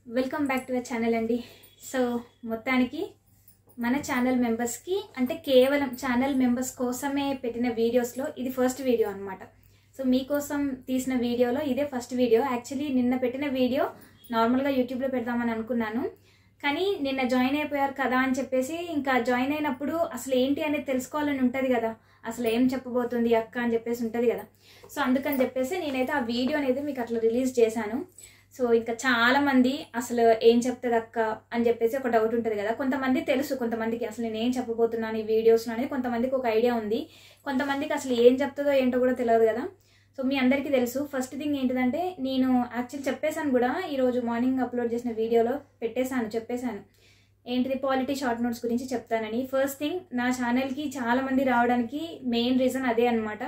Welcome back to the channel అండి. So మొత్తానికి మన ఛానల్ మెంబర్స్కి అంటే కేవలం ఛానల్ మెంబర్స్ కోసమే పెట్టిన వీడియోస్లో ఇది ఫస్ట్ వీడియో అనమాట. సో మీకోసం తీసిన వీడియోలో ఇదే ఫస్ట్ వీడియో. యాక్చువల్లీ నిన్న పెట్టిన వీడియో నార్మల్గా యూట్యూబ్లో పెడదామని అనుకున్నాను, కానీ నిన్న జాయిన్ అయిపోయారు కదా అని చెప్పేసి ఇంకా జాయిన్ అయినప్పుడు అసలు ఏంటి అనేది తెలుసుకోవాలని ఉంటుంది కదా, అసలు ఏం చెప్పబోతుంది అక్క అని చెప్పేసి ఉంటుంది కదా. సో అందుకని చెప్పేసి నేనైతే ఆ వీడియో అనేది మీకు అట్లా రిలీజ్ చేశాను. సో ఇంకా చాలామంది అసలు ఏం చెప్తుంది అక్క అని చెప్పేసి ఒక డౌట్ ఉంటుంది కదా. కొంతమంది తెలుసు, కొంతమందికి అసలు నేను ఏం చెప్పబోతున్నాను ఈ వీడియోస్లో అనేది కొంతమందికి ఒక ఐడియా ఉంది, కొంతమందికి అసలు ఏం చెప్తుందో ఏంటో కూడా తెలియదు కదా. సో మీ అందరికీ తెలుసు. ఫస్ట్ థింగ్ ఏంటిదంటే, నేను యాక్చువల్లీ చెప్పేశాను కూడా, ఈరోజు మార్నింగ్ అప్లోడ్ చేసిన వీడియోలో చెప్పేశాను ఏంటిది పాలిటీ షార్ట్ నోట్స్ గురించి చెప్తానని. ఫస్ట్ థింగ్, నా ఛానల్కి చాలామంది రావడానికి మెయిన్ రీజన్ అదే అనమాట.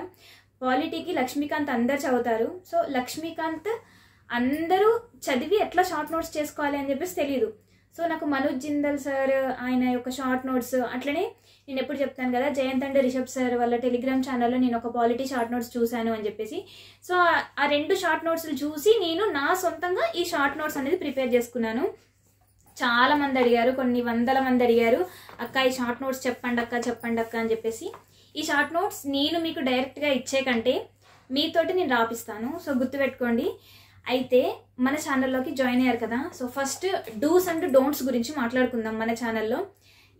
పాలిటీకి లక్ష్మీకాంత్ అందరు చదువుతారు. సో లక్ష్మీకాంత్ అందరూ చదివి ఎట్లా షార్ట్ నోట్స్ చేసుకోవాలి అని చెప్పేసి తెలియదు. సో నాకు మనోజ్ జిందల్ సార్ ఆయన యొక్క షార్ట్ నోట్స్, అట్లనే నేను ఎప్పుడు చెప్తాను కదా, జయంత్ అండ్ రిషబ్ సార్ వాళ్ళ టెలిగ్రామ్ ఛానల్లో నేను ఒక పాలిటీ షార్ట్ నోట్స్ చూశాను అని చెప్పేసి. సో ఆ రెండు షార్ట్ నోట్స్లు చూసి నేను నా సొంతంగా ఈ షార్ట్ నోట్స్ అనేది ప్రిపేర్ చేసుకున్నాను. చాలా మంది అడిగారు, కొన్ని వందల మంది అడిగారు, అక్క ఈ షార్ట్ నోట్స్ చెప్పండి అక్క అని చెప్పేసి. ఈ షార్ట్ నోట్స్ నేను మీకు డైరెక్ట్గా ఇచ్చే కంటే మీతోటి నేను రాపిస్తాను. సో గుర్తుపెట్టుకోండి. అయితే మన ఛానల్లోకి జాయిన్ అయ్యారు కదా, so first dos and don'ts గురించి మాట్లాడుకుందాం. మన ఛానల్లో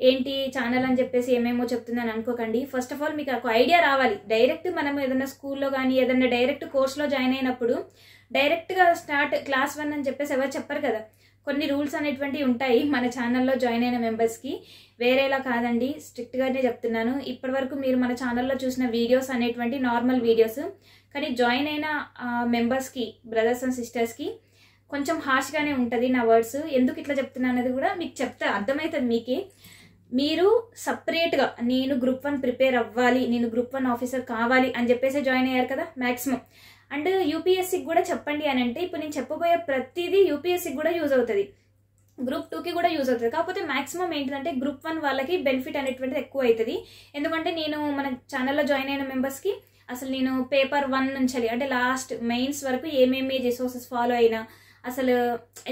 ఏంటి ఛానల్ అని చెప్పేసి ఏమేమో చెప్తుందని అనుకోకండి. ఫస్ట్ ఆఫ్ ఆల్ మీకు ఒక ఐడియా రావాలి. డైరెక్ట్ మనం ఏదైనా స్కూల్లో కానీ ఏదైనా డైరెక్ట్ కోర్స్లో జాయిన్ అయినప్పుడు డైరెక్ట్గా స్టార్ట్ క్లాస్ 1 అని చెప్పేసి ఎవరు చెప్పరు కదా. కొన్ని రూల్స్ అనేటువంటివి ఉంటాయి మన ఛానల్లో జాయిన్ అయిన మెంబర్స్కి. వేరేలా కాదండి, స్ట్రిక్ట్గానే చెప్తున్నాను. ఇప్పటివరకు మీరు మన ఛానల్లో చూసిన వీడియోస్ అనేటువంటి నార్మల్ వీడియోస్, కానీ జాయిన్ అయిన మెంబర్స్కి, బ్రదర్స్ అండ్ సిస్టర్స్కి కొంచెం హార్ష్గానే ఉంటుంది నా వర్డ్స్. ఎందుకు ఇట్లా చెప్తున్నాను అనేది కూడా మీకు చెప్తే అర్థమవుతుంది మీకే. మీరు సపరేట్గా నేను గ్రూప్ 1 ప్రిపేర్ అవ్వాలి, నేను గ్రూప్ 1 ఆఫీసర్ కావాలి అని చెప్పేసి జాయిన్ అయ్యారు కదా మ్యాక్సిమం. అండ్ యూపీఎస్సీకి కూడా చెప్పండి అని అంటే, ఇప్పుడు నేను చెప్పబోయే ప్రతిదీ యూపీఎస్సీకి కూడా యూజ్ అవుతుంది, గ్రూప్ 2కి కూడా యూజ్ అవుతుంది. కాకపోతే మాక్సిమం ఏంటంటే గ్రూప్ 1 వాళ్ళకి బెనిఫిట్ అనేటువంటిది ఎక్కువ అవుతుంది. ఎందుకంటే నేను మన ఛానల్లో జాయిన్ అయిన మెంబర్స్కి అసలు నేను పేపర్ 1 నుంచి అంటే లాస్ట్ మెయిన్స్ వరకు ఏమేమి రిసోర్సెస్ ఫాలో అయినా, అసలు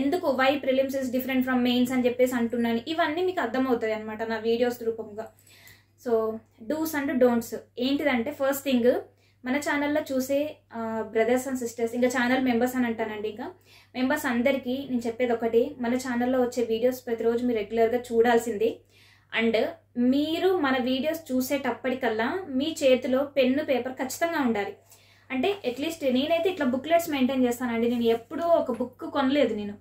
ఎందుకు why prelims is different from mains అని చెప్పేసి అంటున్నాను, ఇవన్నీ మీకు అర్థమవుతాయి అనమాట నా వీడియోస్ రూపంగా. సో డూస్ అండ్ డోంట్స్ ఏంటిదంటే, ఫస్ట్ థింగ్, మన ఛానల్లో చూసే బ్రదర్స్ అండ్ సిస్టర్స్, ఇంకా ఛానల్ మెంబర్స్ అని అంటానండి, ఇంకా మెంబర్స్ అందరికీ నేను చెప్పేది ఒకటి, మన ఛానల్లో వచ్చే వీడియోస్ ప్రతిరోజు మీరు రెగ్యులర్గా చూడాల్సిందే. అండ్ మీరు మన వీడియోస్ చూసేటప్పటికల్లా మీ చేతిలో పెన్ను పేపర్ ఖచ్చితంగా ఉండాలి. అంటే అట్లీస్ట్ నేనైతే ఇట్లా బుక్లెట్స్ మెయింటైన్ చేస్తానండి. నేను ఎప్పుడూ ఒక బుక్ కొనలేదు, నేను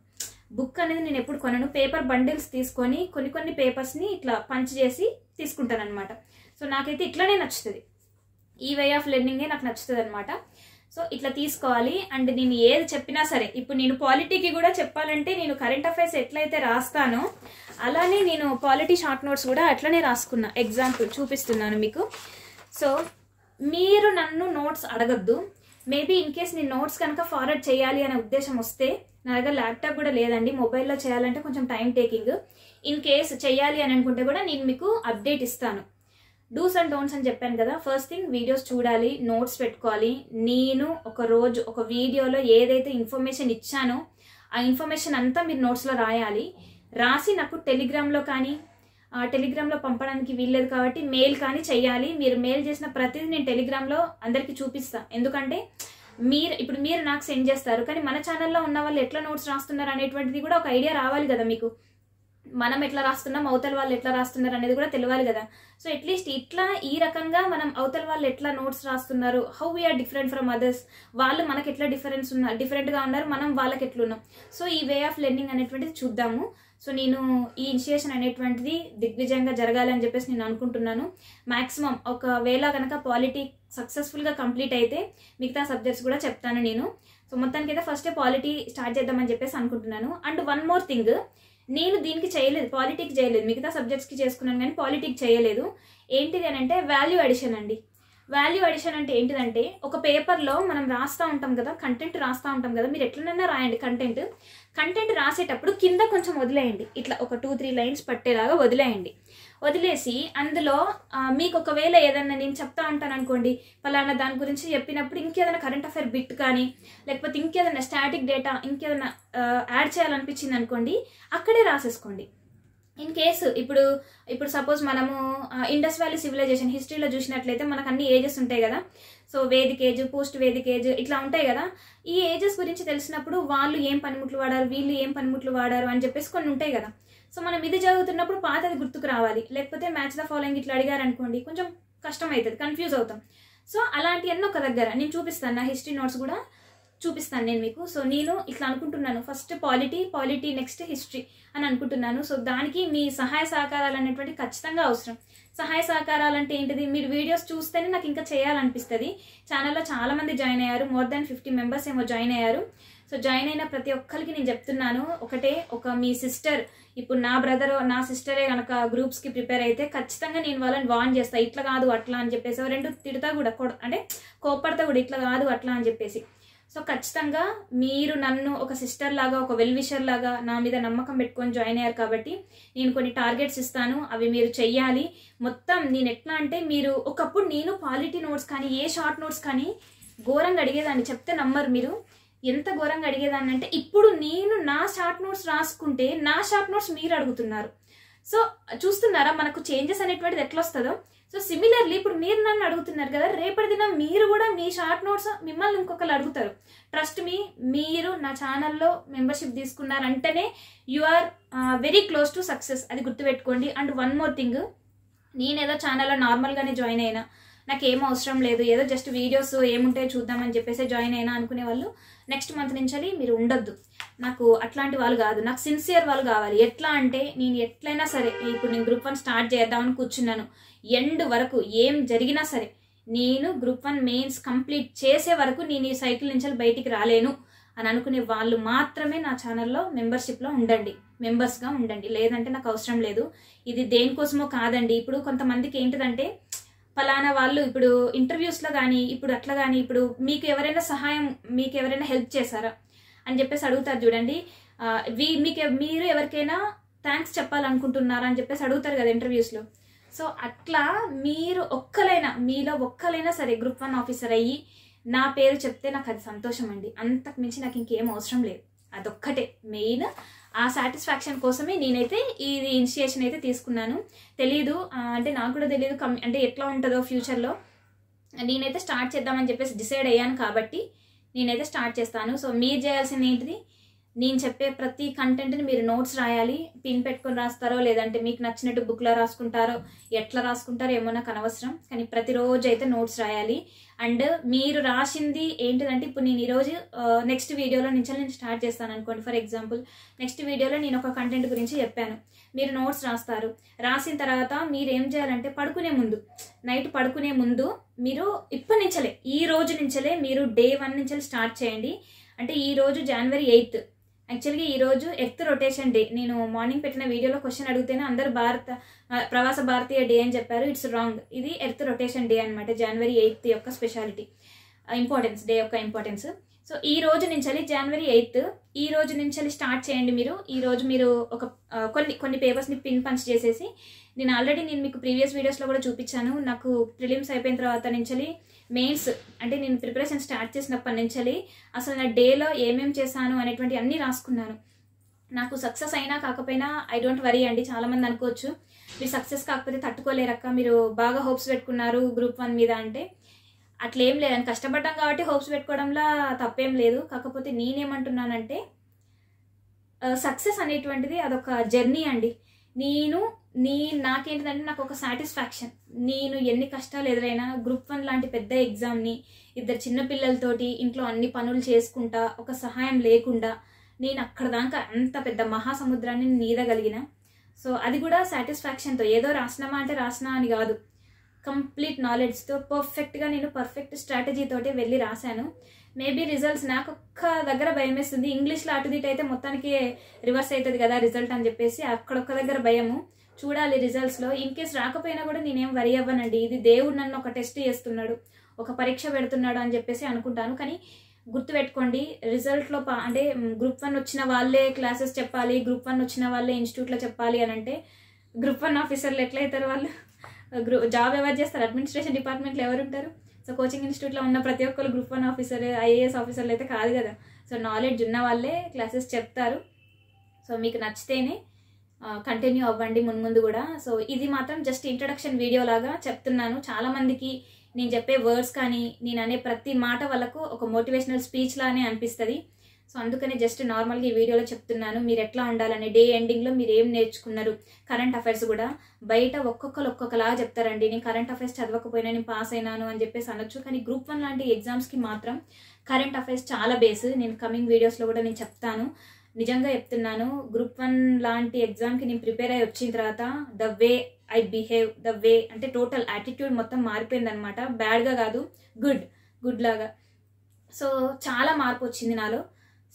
బుక్ అనేది నేను ఎప్పుడు కొనను. పేపర్ బండిల్స్ తీసుకొని కొన్ని పేపర్స్ని ఇట్లా పంచ్ చేసి తీసుకుంటాను అనమాట. సో నాకైతే ఇట్లానే నచ్చుతుంది, ఈ వే ఆఫ్ లెర్నింగే నాకు నచ్చుతుంది అనమాట. సో ఇట్లా తీసుకోవాలి. అండ్ నేను ఏది చెప్పినా సరే, ఇప్పుడు నేను పాలిటీకి కూడా చెప్పాలంటే నేను కరెంట్ అఫైర్స్ ఎట్లయితే రాస్తానో అలానే నేను పాలిటీ షార్ట్ నోట్స్ కూడా అట్లనే రాసుకున్నా. ఎగ్జాంపుల్ చూపిస్తున్నాను మీకు. సో మీరు నన్ను నోట్స్ అడగద్దు. మేబీ ఇన్ కేస్ నేను నోట్స్ కనుక ఫార్వర్డ్ చేయాలి అనే ఉద్దేశం వస్తే, నా దగ్గర ల్యాప్టాప్ కూడా లేదండి, మొబైల్లో చేయాలంటే కొంచెం టైం టేకింగ్. ఇన్ కేస్ చేయాలి అని అనుకుంటే కూడా నేను మీకు అప్డేట్ ఇస్తాను. డూస్ అండ్ డోంట్స్ అని చెప్పాను కదా. ఫస్ట్ థింగ్, వీడియోస్ చూడాలి, నోట్స్ పెట్టుకోవాలి. నేను ఒక రోజు ఒక వీడియోలో ఏదైతే ఇన్ఫర్మేషన్ ఇచ్చానో ఆ ఇన్ఫర్మేషన్ అంతా మీరు నోట్స్లో రాయాలి. రాసి నాకు టెలిగ్రామ్లో కానీ, టెలిగ్రామ్లో పంపడానికి వీల్లేదు కాబట్టి మెయిల్ కానీ చెయ్యాలి. మీరు మెయిల్ చేసిన ప్రతిదీ నేను టెలిగ్రామ్లో అందరికీ చూపిస్తాను. ఎందుకంటే మీరు నాకు సెండ్ చేస్తారు, కానీ మన ఛానల్లో ఉన్న వాళ్ళు ఎట్లా నోట్స్ రాస్తున్నారు అనేటువంటిది కూడా ఒక ఐడియా రావాలి కదా మీకు. మనం ఎట్లా రాస్తున్నాం, అవతల వాళ్ళు ఎట్లా రాస్తున్నారు అనేది కూడా తెలియాలి కదా. సో అట్లీస్ట్ ఇట్లా ఈ రకంగా మనం అవతల వాళ్ళు ఎట్లా నోట్స్ రాస్తున్నారు, how we are different from others, వాళ్ళు మనకి ఎట్లా డిఫరెంట్గా ఉన్నారు, మనం వాళ్ళకి ఎట్లున్నాం. సో ఈ వే ఆఫ్ లెర్నింగ్ అనేటువంటిది చూద్దాము. సో నేను ఈ ఇనిషియేషన్ అనేటువంటిది దిగ్విజయంగా జరగాలని చెప్పేసి నేను అనుకుంటున్నాను. మ్యాక్సిమం ఒకవేళ కనుక పాలిటీ సక్సెస్ఫుల్గా కంప్లీట్ అయితే మిగతా సబ్జెక్ట్స్ కూడా చెప్తాను నేను. సో మొత్తానికి అయితే ఫస్ట్ పాలిటీ స్టార్ట్ చేద్దామని చెప్పేసి అనుకుంటున్నాను. అండ్ వన్ మోర్ థింగ్, నేను దీనికి చేయలేదు, పాలిటీకి చేయలేదు, మిగతా సబ్జెక్ట్స్కి చేసుకున్నాను కానీ పాలిటీకి చేయలేదు. ఏంటిది అని అంటే వాల్యూ అడిషన్ అండి. వాల్యూ అడిషన్ అంటే ఏంటిదంటే ఒక పేపర్లో మనం రాస్తూ ఉంటాం కదా, కంటెంట్ రాస్తూ ఉంటాం కదా, మీరు ఎట్లనైనా రాయండి కంటెంట్ రాసేటప్పుడు కింద కొంచెం వదిలేయండి, ఇట్లా ఒక 2-3 లైన్స్ పట్టేలాగా వదిలేయండి. వదిలేసి అందులో మీకు ఒకవేళ ఏదన్నా నేను చెప్తా ఉంటాను అనుకోండి, పలానా దాని గురించి చెప్పినప్పుడు ఇంకేదైనా కరెంట్ అఫైర్ బిట్ కానీ లేకపోతే ఇంకేదైనా స్టాటిక్ డేటా ఇంకేదైనా యాడ్ చేయాలనిపించింది అనుకోండి, అక్కడే రాసేసుకోండి. ఇన్ కేసు ఇప్పుడు సపోజ్ మనము ఇండస్ వ్యాలీ సివిలైజేషన్ హిస్టరీలో చూసినట్లయితే మనకు అన్ని ఏజెస్ ఉంటాయి కదా. So Vedic age, post Vedic age ఇట్లా ఉంటాయి కదా. ఈ ఏజెస్ గురించి తెలిసినప్పుడు వాళ్ళు ఏం పనిముట్లు వాడారు, వీళ్ళు ఏం పనిముట్లు వాడారు అని చెప్పేసి కొన్ని ఉంటాయి కదా. సో మనం ఇది చదువుతున్నప్పుడు పాతది గుర్తుకు రావాలి, లేకపోతే మ్యాచ్ ద ఫాలోయింగ్ ఇట్లా అడిగారు అనుకోండి కొంచెం కష్టం అవుతుంది, కన్ఫ్యూజ్ అవుతాం. సో అలాంటివన్నీ ఒక దగ్గర నేను చూపిస్తాను, నా హిస్టరీ నోట్స్ కూడా చూపిస్తాను నేను మీకు. సో నేను ఇట్లా అనుకుంటున్నాను, ఫస్ట్ పాలిటీ నెక్స్ట్ హిస్టరీ అని అనుకుంటున్నాను. సో దానికి మీ సహాయ సహకారాలు అనేటువంటి ఖచ్చితంగా అవసరం. సహాయ సహకారాలు అంటే ఏంటిది, మీరు వీడియోస్ చూస్తేనే నాకు ఇంకా చేయాలనిపిస్తుంది. ఛానల్లో చాలా మంది జాయిన్ అయ్యారు, మోర్ దాన్ 50 మెంబర్స్ ఏమో జాయిన్ అయ్యారు. సో జాయిన్ అయిన ప్రతి ఒక్కరికి నేను చెప్తున్నాను ఒకటే, మీ సిస్టర్ ఇప్పుడు నా బ్రదర్ నా సిస్టరే కనుక గ్రూప్స్కి ప్రిపేర్ అయితే ఖచ్చితంగా నేను వాళ్ళని వార్న్ చేస్తాను, ఇట్లా కాదు అట్లా అని చెప్పేసి. రెండు తిడతా కూడా, అంటే కోప్పడతా కూడా, ఇట్లా కాదు అట్లా అని చెప్పేసి. సో ఖచ్చితంగా మీరు నన్ను ఒక సిస్టర్ లాగా, ఒక వెల్ విషర్ లాగా నా మీద నమ్మకం పెట్టుకొని జాయిన్ అయ్యారు కాబట్టి నేను కొన్ని టార్గెట్స్ ఇస్తాను, అవి మీరు చెయ్యాలి. మొత్తం నేను ఎట్లా అంటే, మీరు ఒకప్పుడు నేను పాలిటీ నోట్స్ కానీ ఏ షార్ట్ నోట్స్ కానీ ఘోరంగా అడిగేదాన్ని, చెప్తే నమ్మరు మీరు, ఎంత ఘోరంగా అడిగేదాన్ని అంటే ఇప్పుడు నేను నా షార్ట్ నోట్స్ రాసుకుంటే నా షార్ట్ నోట్స్ మీరు అడుగుతున్నారు. సో చూస్తున్నారా మనకు చేంజెస్ అనేటువంటిది ఎట్లా వస్తుందో. సో సిమిలర్లీ ఇప్పుడు మీరు నన్ను అడుగుతున్నారు కదా, రేపటి దినం మీరు కూడా మీ షార్ట్ నోట్స్ మిమ్మల్ని ఇంకొకరు అడుగుతారు. ట్రస్ట్ మీ, మీరు నా ఛానల్లో మెంబర్షిప్ తీసుకున్నారంటేనే you are very close to success, అది గుర్తుపెట్టుకోండి. అండ్ వన్ మోర్ థింగ్, నేనేదో ఛానల్లో నార్మల్గానే జాయిన్ అయినా, నాకు ఏం అవసరం లేదు, ఏదో జస్ట్ వీడియోస్ ఏముంటాయో చూద్దామని చెప్పేసి జాయిన్ అయినా అనుకునే వాళ్ళు నెక్స్ట్ మంత్ నుంచి మీరు ఉండొద్దు. నాకు అట్లాంటి వాళ్ళు కాదు, నాకు సిన్సియర్ వాళ్ళు కావాలి. ఎట్లా అంటే నేను ఎట్లయినా సరే, ఇప్పుడు నేను గ్రూప్ 1 స్టార్ట్ చేద్దామని కూర్చున్నాను, ఎండ్ వరకు ఏం జరిగినా సరే నేను గ్రూప్ 1 మెయిన్స్ కంప్లీట్ చేసే వరకు నేను ఈ సైకిల్ నుంచి బయటికి రాలేను అని అనుకునే వాళ్ళు మాత్రమే నా ఛానల్లో మెంబర్షిప్లో ఉండండి, మెంబర్స్గా ఉండండి. లేదంటే నాకు అవసరం లేదు. ఇది దేనికోసమో కాదండి. ఇప్పుడు కొంతమందికి ఏంటిదంటే, ఫలానా వాళ్ళు ఇప్పుడు ఇంటర్వ్యూస్లో కానీ ఇప్పుడు అట్లా కానీ ఇప్పుడు మీకు ఎవరైనా హెల్ప్ చేశారా అని చెప్పేసి అడుగుతారు చూడండి. మీరు ఎవరికైనా థ్యాంక్స్ చెప్పాలనుకుంటున్నారా అని చెప్పేసి అడుగుతారు కదా ఇంటర్వ్యూస్లో. సో అట్లా మీలో ఒక్కలైనా సరే గ్రూప్ 1 ఆఫీసర్ అయ్యి నా పేరు చెప్తే నాకు అది సంతోషం అండి. అంతకు మించి నాకు ఇంకేం అవసరం లేదు. అదొక్కటే మెయిన్. ఆ సాటిస్ఫాక్షన్ కోసమే నేనైతే ఇది ఇనిషియేషన్ అయితే తీసుకున్నాను. తెలీదు అంటే నాకు కూడా తెలియదు అంటే ఎట్లా ఉంటుందో ఫ్యూచర్లో. నేనైతే స్టార్ట్ చేద్దామని చెప్పేసి డిసైడ్ అయ్యాను కాబట్టి నేనైతే స్టార్ట్ చేస్తాను. సో మీరు చేయాల్సింది ఏంటిది, నేను చెప్పే ప్రతి కంటెంట్ని మీరు నోట్స్ రాయాలి. పిన్ పెట్టుకొని రాస్తారో లేదంటే మీకు నచ్చినట్టు బుక్లో రాసుకుంటారో ఎట్లా రాసుకుంటారో ఏమో నాకు అనవసరం, కానీ ప్రతిరోజు అయితే నోట్స్ రాయాలి. అండ్ మీరు రాసింది ఏంటిదంటే, ఇప్పుడు నేను ఈరోజు నెక్స్ట్ వీడియోలో నుంచి నేను స్టార్ట్ చేస్తాను అనుకోండి. ఫర్ ఎగ్జాంపుల్ నెక్స్ట్ వీడియోలో నేను ఒక కంటెంట్ గురించి చెప్పాను, మీరు నోట్స్ రాస్తారు. రాసిన తర్వాత మీరు ఏం చేయాలంటే నైట్ పడుకునే ముందు మీరు ఇప్పటి నుంచలే, ఈ రోజు నుంచలే మీరు డే 1 నుంచి స్టార్ట్ చేయండి. అంటే ఈరోజు January 8th, యాక్చువల్గా ఈరోజు ఎర్త్ రొటేషన్ డే. నేను మార్నింగ్ పెట్టిన వీడియోలో క్వశ్చన్ అడిగితేనే అందరూ ప్రవాస భారతీయ డే అని చెప్పారు. It's wrong. ఇది ఎర్త్ రొటేషన్ డే అనమాట. January 8th యొక్క స్పెషాలిటీ, ఇంపార్టెన్స్, డే యొక్క ఇంపార్టెన్స్. సో ఈ రోజు నుంచి January 8th ఈ రోజు నుంచి స్టార్ట్ చేయండి. ఈ రోజు మీరు ఒక కొన్ని పేపర్స్ని పిన్ పంచ్ చేసేసి, నేను మీకు ప్రీవియస్ వీడియోస్లో కూడా చూపించాను. నాకు ప్రిలిమ్స్ అయిపోయిన తర్వాత నుంచి మెయిన్స్ అంటే నేను ప్రిపరేషన్ స్టార్ట్ చేసినప్పటి నుంచి అసలు నా డేలో ఏమేమి చేశాను అనేటువంటి అన్నీ రాసుకున్నాను. నాకు సక్సెస్ అయినా కాకపోయినా ఐ డోంట్ వరీ అండి. చాలామంది అనుకోవచ్చు మీరు సక్సెస్ కాకపోతే తట్టుకోలేరక్క, మీరు బాగా హోప్స్ పెట్టుకున్నారు గ్రూప్ 1 మీద అంటే. అట్లేం లేదని, కష్టపడ్డాం కాబట్టి హోప్స్ పెట్టుకోవడంలో తప్పేం లేదు. కాకపోతే నేనేమంటున్నానంటే, సక్సెస్ అనేటువంటిది అదొక జర్నీ అండి. నాకేంటిదంటే నాకు ఒక సాటిస్ఫాక్షన్. నేను ఎన్ని కష్టాలు ఎదురైనా గ్రూప్ 1 లాంటి పెద్ద ఎగ్జామ్ని 2 చిన్నపిల్లలతోటి ఇంట్లో అన్ని పనులు చేసుకుంటా, ఒక సహాయం లేకుండా నేను అక్కడ దాకా అంత పెద్ద మహాసముద్రాన్ని ఈదగలిగిన. సో అది కూడా సాటిస్ఫాక్షన్తో, ఏదో రాసినామా అంటే రాసినా అని కాదు, కంప్లీట్ నాలెడ్జ్తో పర్ఫెక్ట్గా నేను పర్ఫెక్ట్ స్ట్రాటజీతోటి వెళ్ళి రాశాను. మేబీ రిజల్ట్స్ నాకు ఒక్క దగ్గర భయం వేస్తుంది. ఇంగ్లీష్లో అటు దిట్ అయితే మొత్తానికి రివర్స్ అవుతుంది కదా రిజల్ట్ అని చెప్పేసి అక్కడొక్క దగ్గర భయము. చూడాలి రిజల్ట్స్లో. ఇన్ కేస్ రాకపోయినా కూడా నేనేం వరి అవ్వనండి. ఇది దేవుడు నన్ను ఒక టెస్ట్ చేస్తున్నాడు, ఒక పరీక్ష పెడుతున్నాడు అని చెప్పేసి అనుకుంటాను. కానీ గుర్తుపెట్టుకోండి, రిజల్ట్లో అంటే గ్రూప్ 1 వచ్చిన వాళ్ళే క్లాసెస్ చెప్పాలి, గ్రూప్ 1 వచ్చిన వాళ్ళే ఇన్స్టిట్యూట్లో చెప్పాలి అని అంటే గ్రూప్ 1 ఆఫీసర్లు ఎట్లా అవుతారు? వాళ్ళు జాబ్ ఎవరు చేస్తారు? అడ్మినిస్ట్రేషన్ డిపార్ట్మెంట్లో ఎవరు ఉంటారు? సో కోచింగ్ ఇన్స్టిట్యూట్లో ఉన్న ప్రతి ఒక్కరు గ్రూప్ 1 ఆఫీసర్, ఐఏఎస్ ఆఫీసర్లు అయితే కాదు కదా. సో నాలెడ్జ్ ఉన్న వాళ్ళే క్లాసెస్ చెప్తారు. సో మీకు నచ్చితేనే కంటిన్యూ అవ్వండి ముందు కూడా. సో ఇది మాత్రం జస్ట్ ఇంట్రడక్షన్ వీడియో లాగా చెప్తున్నాను. చాలామందికి నేను చెప్పే వర్డ్స్ కానీ నేను అనే ప్రతి మాట వాళ్ళకు ఒక మోటివేషనల్ స్పీచ్ లానే అనిపిస్తుంది. సో అందుకనే జస్ట్ నార్మల్గా ఈ వీడియోలో చెప్తున్నాను మీరు ఎట్లా ఉండాలని. డే ఎండింగ్లో మీరు ఏం నేర్చుకున్నారు, కరెంట్ అఫైర్స్ కూడా బయట ఒక్కొక్కలాగా చెప్తారండి. నేను కరెంట్ అఫైర్స్ చదవకపోయినా నేను పాస్ అయినాను అని చెప్పేసి అనొచ్చు. కానీ గ్రూప్ 1 లాంటి ఎగ్జామ్స్కి మాత్రం కరెంట్ అఫైర్స్ చాలా బేస్. నేను కమింగ్ వీడియోస్లో కూడా నేను చెప్తాను. నిజంగా చెప్తున్నాను, గ్రూప్ 1 లాంటి ఎగ్జామ్కి నేను ప్రిపేర్ అయ్యి వచ్చిన తర్వాత the way I behave, the way అంటే టోటల్ యాటిట్యూడ్ మొత్తం మారిపోయింది అనమాట. బ్యాడ్గా కాదు, గుడ్ లాగా. సో చాలా మార్పు వచ్చింది నాలో.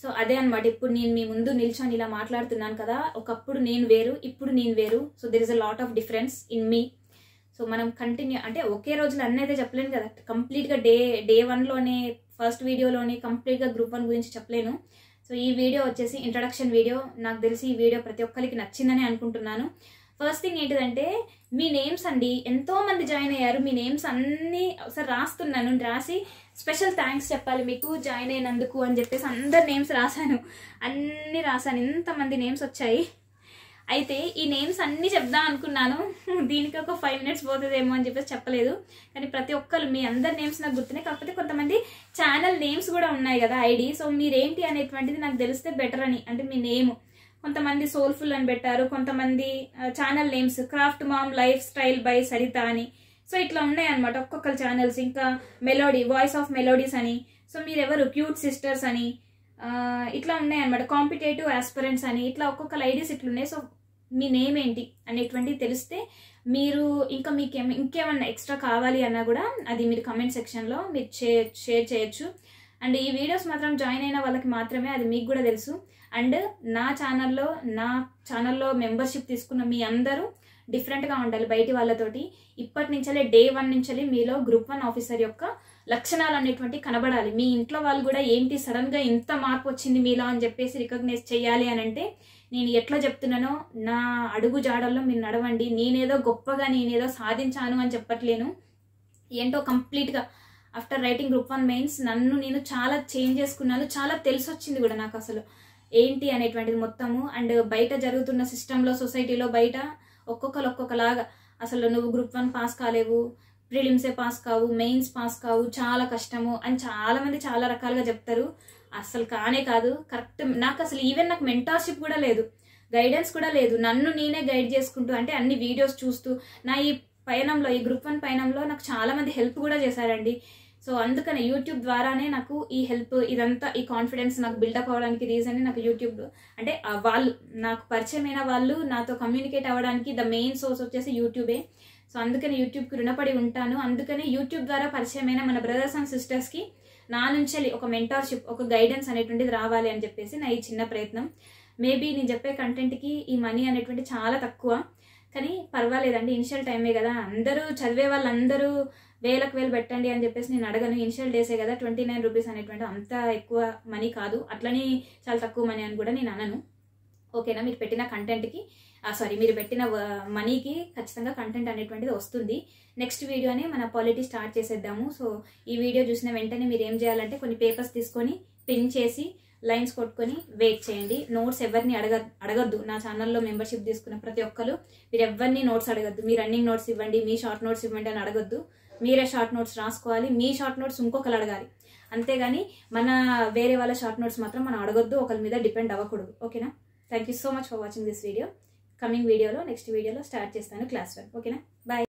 సో అదే అనమాట, ఇప్పుడు నేను మీ ముందు నిల్చొని ఇలా మాట్లాడుతున్నాను కదా, ఒకప్పుడు నేను వేరు, ఇప్పుడు నేను వేరు. So there is a lot of difference in me. So మనం కంటిన్యూ అంటే ఒకే రోజులో అన్నీ అయితే చెప్పలేను కదా. కంప్లీట్గా డే 1లోనే ఫస్ట్ వీడియోలోనే కంప్లీట్గా గ్రూప్ 1 గురించి చెప్పలేను. సో ఈ వీడియో వచ్చేసి ఇంట్రడక్షన్ వీడియో. నాకు తెలిసి ఈ వీడియో ప్రతి ఒక్కరికి నచ్చిందని అనుకుంటున్నాను. ఫస్ట్ థింగ్ ఏంటిదంటే మీ నేమ్స్ అండి, ఎంతోమంది జాయిన్ అయ్యారు. మీ నేమ్స్ అన్నీ ఒకసారి రాస్తున్నాను, రాసి స్పెషల్ థ్యాంక్స్ చెప్పాలి మీకు జాయిన్ అయినందుకు అని చెప్పేసి అందరు నేమ్స్ రాశాను, అన్నీ రాశాను. ఇంతమంది నేమ్స్ వచ్చాయి. అయితే ఈ నేమ్స్ అన్నీ చెప్దాం అనుకున్నాను, దీనికి ఒక 5 minutes పోతుందేమో అని చెప్పేసి చెప్పలేదు. కానీ ప్రతి ఒక్కరు మీ అందరి నేమ్స్ నాకు గుర్తున్నాయి. కాకపోతే కొంతమంది ఛానల్ నేమ్స్ కూడా ఉన్నాయి కదా ఐడి. సో మీరేంటి అనేటువంటిది నాకు తెలిస్తే బెటర్ అని, అంటే మీ నేమ్ కొంతమంది సోల్ఫుల్ అని పెట్టారు, కొంతమంది channel names craft mom lifestyle by Saritha అని. సో ఇట్లా ఉన్నాయి అనమాట ఒక్కొక్కరు ఛానల్స్. ఇంకా మెలోడీ, వాయిస్ ఆఫ్ మెలోడీస్ అని. సో మీరెవరు క్యూట్ సిస్టర్స్ అని ఇట్లా ఉన్నాయి అనమాట. కాంపిటేటివ్ ఆస్పిరెంట్స్ అని ఇట్లా ఒక్కొక్కరు ఐడీస్ ఇట్లున్నాయి. సో మీ నేమ్ ఏంటి అనేటువంటిది తెలిస్తే మీరు ఇంకా మీకు ఇంకేమన్నా ఎక్స్ట్రా కావాలి అన్నా కూడా అది మీరు కమెంట్ సెక్షన్లో మీరు షేర్ చేయొచ్చు. అండ్ ఈ వీడియోస్ మాత్రం జాయిన్ అయిన వాళ్ళకి మాత్రమే అది మీకు కూడా తెలుసు. అండ్ నా ఛానల్లో మెంబర్షిప్ తీసుకున్న మీ అందరూ డిఫరెంట్గా ఉండాలి బయటి వాళ్ళతోటి. ఇప్పటి నుంచే డే 1 నుంచి మీలో గ్రూప్ 1 ఆఫీసర్ యొక్క లక్షణాలు అనేటువంటి కనబడాలి. మీ ఇంట్లో వాళ్ళు కూడా ఏంటి సడన్గా ఇంత మార్పు వచ్చింది మీలో అని చెప్పేసి రికగ్నైజ్ చేయాలి అని అంటే నేను ఎట్లా చెప్తున్నానో నా అడుగు జాడల్లో మీరు నడవండి. నేనేదో గొప్పగా నేనేదో సాధించాను అని చెప్పట్లేను. ఏంటో కంప్లీట్గా ఆఫ్టర్ రైటింగ్ గ్రూప్ 1 మెయిన్స్ నన్ను నేను చాలా చేంజ్ చేసుకున్నాను. చాలా తెలిసి వచ్చింది కూడా నాకు అసలు ఏంటి అనేటువంటిది మొత్తము. అండ్ బయట జరుగుతున్న సిస్టంలో, సొసైటీలో బయట ఒక్కొక్కలాగా అసలు నువ్వు గ్రూప్ 1 పాస్ కాలేవు, ప్రిలిమ్సే పాస్ కావు, మెయిన్స్ పాస్ కావు, చాలా కష్టము అని చాలామంది చాలా రకాలుగా చెప్తారు. అసలు కానే కాదు. కరెక్ట్. నాకు అసలు ఈవెన్ నాకు మెంటార్షిప్ కూడా లేదు, గైడెన్స్ కూడా లేదు. నన్ను నేనే గైడ్ చేసుకుంటూ అంటే అన్ని వీడియోస్ చూస్తూ నా ఈ పయనంలో, ఈ గ్రూప్ 1 పయనంలో నాకు చాలామంది హెల్ప్ కూడా చేశారండి. సో అందుకనే యూట్యూబ్ ద్వారానే నాకు ఈ హెల్ప్, ఇదంతా ఈ కాన్ఫిడెన్స్ నాకు బిల్డప్ అవ్వడానికి రీజన్ నాకు యూట్యూబ్. అంటే వాళ్ళు నాకు పరిచయమైన వాళ్ళు నాతో కమ్యూనికేట్ అవ్వడానికి ద మెయిన్ సోర్స్ వచ్చేసి యూట్యూబే. సో అందుకని యూట్యూబ్కి రుణపడి ఉంటాను. అందుకనే యూట్యూబ్ ద్వారా పరిచయమైన మన బ్రదర్స్ అండ్ సిస్టర్స్కి నా నుంచి ఒక మెంటార్షిప్, ఒక గైడెన్స్ అనేటువంటిది రావాలి అని చెప్పేసి నా ఈ చిన్న ప్రయత్నం. మేబీ నేను చెప్పే కంటెంట్కి ఈ మనీ అనేటువంటి చాలా తక్కువ, కానీ పర్వాలేదండి. ఇనిషియల్ టైమే కదా, అందరూ చదివే వాళ్ళందరూ వేలకు పెట్టండి అని చెప్పేసి నేను అడగను. ఇనిషియల్ డేసే కదా, 29 రూపీస్ అనేటువంటి అంత ఎక్కువ మనీ కాదు, అట్లని చాలా తక్కువ మనీ అని కూడా నేను అనను. ఓకేనా? మీరు పెట్టిన కంటెంట్కి మీరు పెట్టిన మనీకి ఖచ్చితంగా కంటెంట్ అనేటువంటిది వస్తుంది. నెక్స్ట్ వీడియోనే మన పాలిటీ స్టార్ట్ చేసేద్దాము. సో ఈ వీడియో చూసిన వెంటనే మీరు ఏం చేయాలంటే కొన్ని పేపర్స్ తీసుకొని పిన్ చేసి లైన్స్ కొట్టుకొని వెయిట్ చేయండి. నోట్స్ ఎవరిని అడగద్దు. నా ఛానల్లో మెంబర్షిప్ తీసుకున్న ప్రతి ఒక్కరు మీరు ఎవరిని నోట్స్ అడగద్దు. మీ రన్నింగ్ నోట్స్ ఇవ్వండి, మీ షార్ట్ నోట్స్ ఇవ్వండి అని అడగద్దు. మీరే షార్ట్ నోట్స్ రాసుకోవాలి. మీ షార్ట్ నోట్స్ ఇంకొకరు అడగాలి, అంతేగాని మన వేరే వాళ్ళ షార్ట్ నోట్స్ మాత్రం మనం అడగద్దు. ఒకరి మీద డిపెండ్ అవ్వకూడదు. ఓకేనా? Thank you so much for watching this video. Coming వీడియోలో నెక్స్ట్ వీడియోలో స్టార్ట్ చేస్తాను క్లాస్ 1. ఓకేనా? బాయ్.